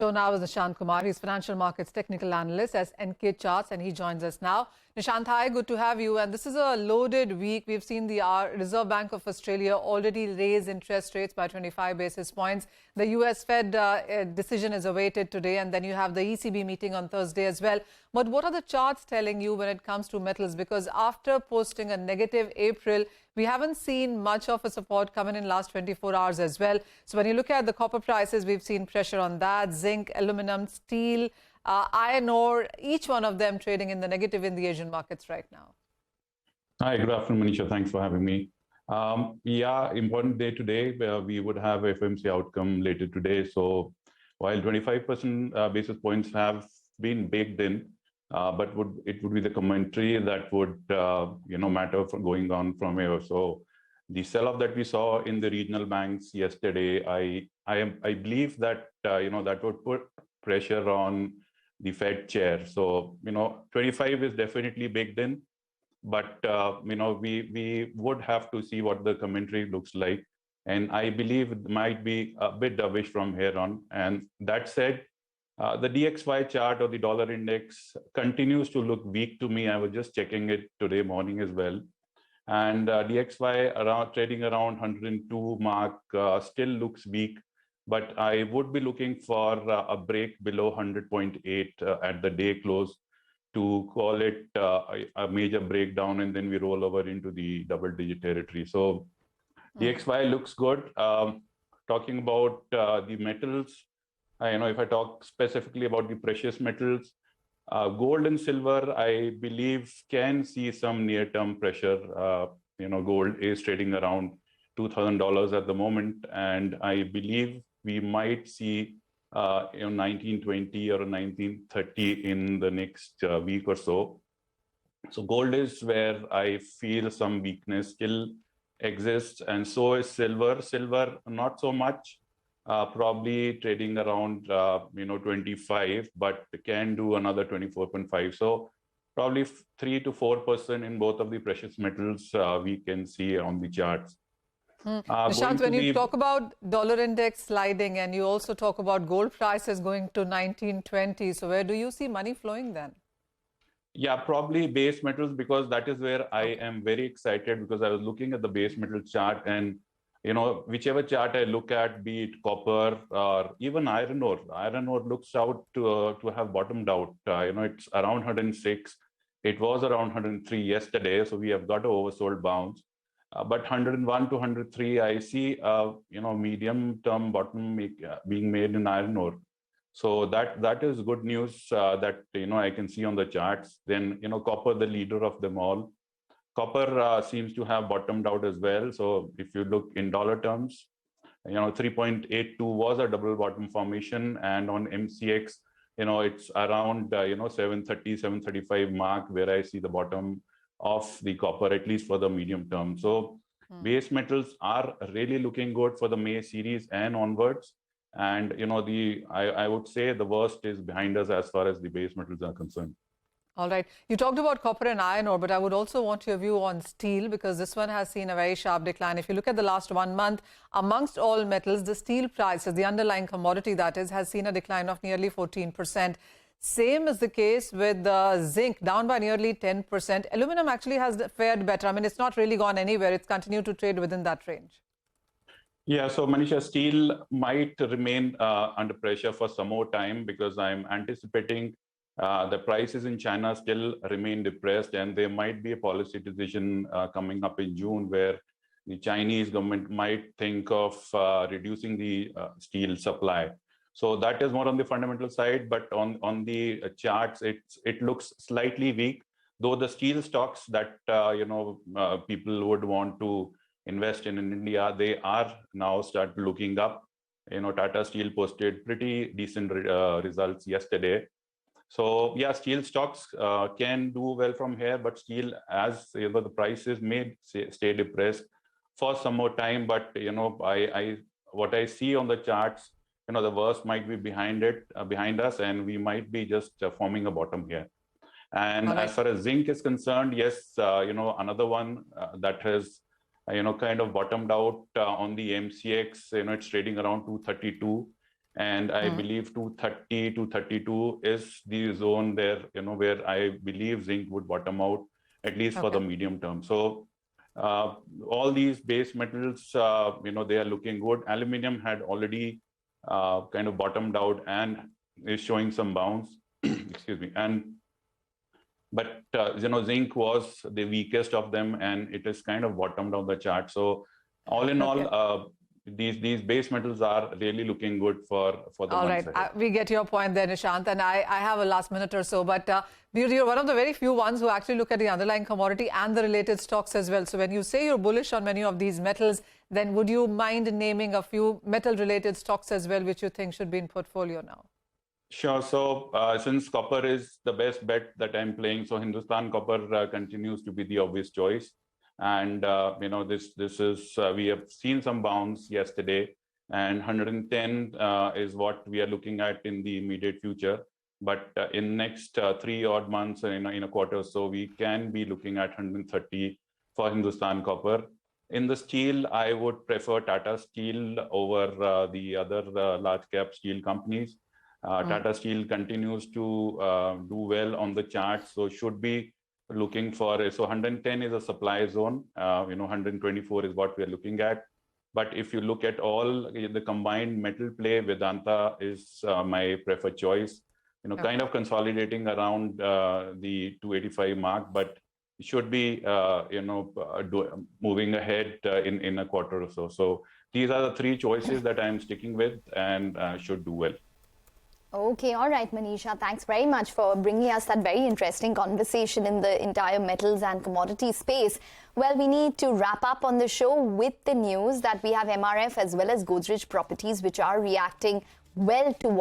So now is Nishant Kumar. He's financial markets technical analyst as NK Charts, and he joins us now. Nishant, hi, good to have you. And this is a loaded week. We've seen the Reserve Bank of Australia already raise interest rates by 25 basis points. The US Fed decision is awaited today, and then you have the ECB meeting on Thursday as well. But what are the charts telling you when it comes to metals? Because after posting a negative April, we haven't seen much of a support coming in last 24 hours as well. So when you look at the copper prices, we've seen pressure on that. Zinc, aluminum, steel, iron ore, each one of them trading in the negative in the Asian markets right now. Hi, good afternoon, Manisha. Thanks for having me. Yeah, important day today. We would have FOMC outcome later today. So while 25% basis points have been baked in, but it would be the commentary that would matter for going on from here. So the sell-off that we saw in the regional banks yesterday, I believe that that would put pressure on the Fed chair. So 25 is definitely baked in, but we would have to see what the commentary looks like, and I believe it might be a bit dovish from here on. And that said, the DXY chart or the dollar index continues to look weak to me. I was just checking it today morning as well. And DXY trading around 102 mark still looks weak, but I would be looking for a break below 100.8 at the day close to call it a major breakdown, and then we roll over into the double-digit territory. So DXY looks good. Talking about the metals, if I talk specifically about the precious metals, gold and silver, I believe can see some near-term pressure. Gold is trading around $2,000 at the moment, and I believe we might see 1920 or 1930 in the next week or so. So gold is where I feel some weakness still exists, and so is silver. Silver, not so much. Probably trading around 25, but can do another 24.5. So probably 3 to 4% in both of the precious metals we can see on the charts. Nishant, when you talk about dollar index sliding, and you also talk about gold prices going to 1920, so where do you see money flowing then? Yeah, probably base metals, because that is where I am very excited, because I was looking at the base metal chart, and whichever chart I look at, be it copper or even iron ore looks out to have bottomed out. It's around 106. It was around 103 yesterday, so we have got an oversold bounce. But 101 to 103, I see medium-term bottom being made in iron ore. So that is good news that I can see on the charts. Then copper, the leader of them all. Copper seems to have bottomed out as well. So if you look in dollar terms, 3.82 was a double bottom formation, and on MCX, it's around 730, 735 mark where I see the bottom of the copper, at least for the medium term. So base metals are really looking good for the May series and onwards. And I would say the worst is behind us as far as the base metals are concerned. All right. You talked about copper and iron ore, but I would also want your view on steel, because this one has seen a very sharp decline. If you look at the last 1 month, amongst all metals, the steel prices, the underlying commodity that is, has seen a decline of nearly 14%. Same is the case with zinc, down by nearly 10%. Aluminum actually has fared better. I mean, it's not really gone anywhere. It's continued to trade within that range. Yeah, so Manisha, steel might remain under pressure for some more time, because I'm anticipating the prices in China still remain depressed, and there might be a policy decision coming up in June where the Chinese government might think of reducing the steel supply. So that is more on the fundamental side, but on the charts, it looks slightly weak, though the steel stocks that people would want to invest in India, they are now start looking up. Tata Steel posted pretty decent results yesterday. So yeah, steel stocks can do well from here, but steel, as the prices may stay depressed for some more time. But what I see on the charts, the worst might be behind us, and we might be just forming a bottom here. And as far as zinc is concerned, yes, another one that has kind of bottomed out on the MCX. It's trading around 232. And I believe 230, 232 is the zone there, where I believe zinc would bottom out, at least for the medium term. So all these base metals, they are looking good. Aluminium had already kind of bottomed out and is showing some bounce. Excuse me. But zinc was the weakest of them, and it is kind of bottomed on the chart. So all in all, these base metals are really looking good for the all months right. ahead. We get your point there, Nishant, and I have a last minute or so, but you're one of the very few ones who actually look at the underlying commodity and the related stocks as well. So when you say you're bullish on many of these metals, then would you mind naming a few metal-related stocks as well, which you think should be in portfolio now? Sure. So since copper is the best bet that I'm playing, so Hindustan Copper continues to be the obvious choice. And this is we have seen some bounce yesterday, and 110 is what we are looking at in the immediate future. But in next 3 odd months, in a quarter or so, we can be looking at 130 for Hindustan Copper. In the steel, I would prefer Tata Steel over the other large cap steel companies. Tata Steel continues to do well on the chart, so should be looking for, so 110 is a supply zone, 124 is what we are looking at. But if you look at all the combined metal play, Vedanta is my preferred choice, kind of consolidating around the 285 mark, but it should be, moving ahead in a quarter or so. So these are the three choices that I'm sticking with and should do well. Okay, all right, Manisha. Thanks very much for bringing us that very interesting conversation in the entire metals and commodity space. Well, we need to wrap up on the show with the news that we have MRF as well as Godrej Properties, which are reacting well to what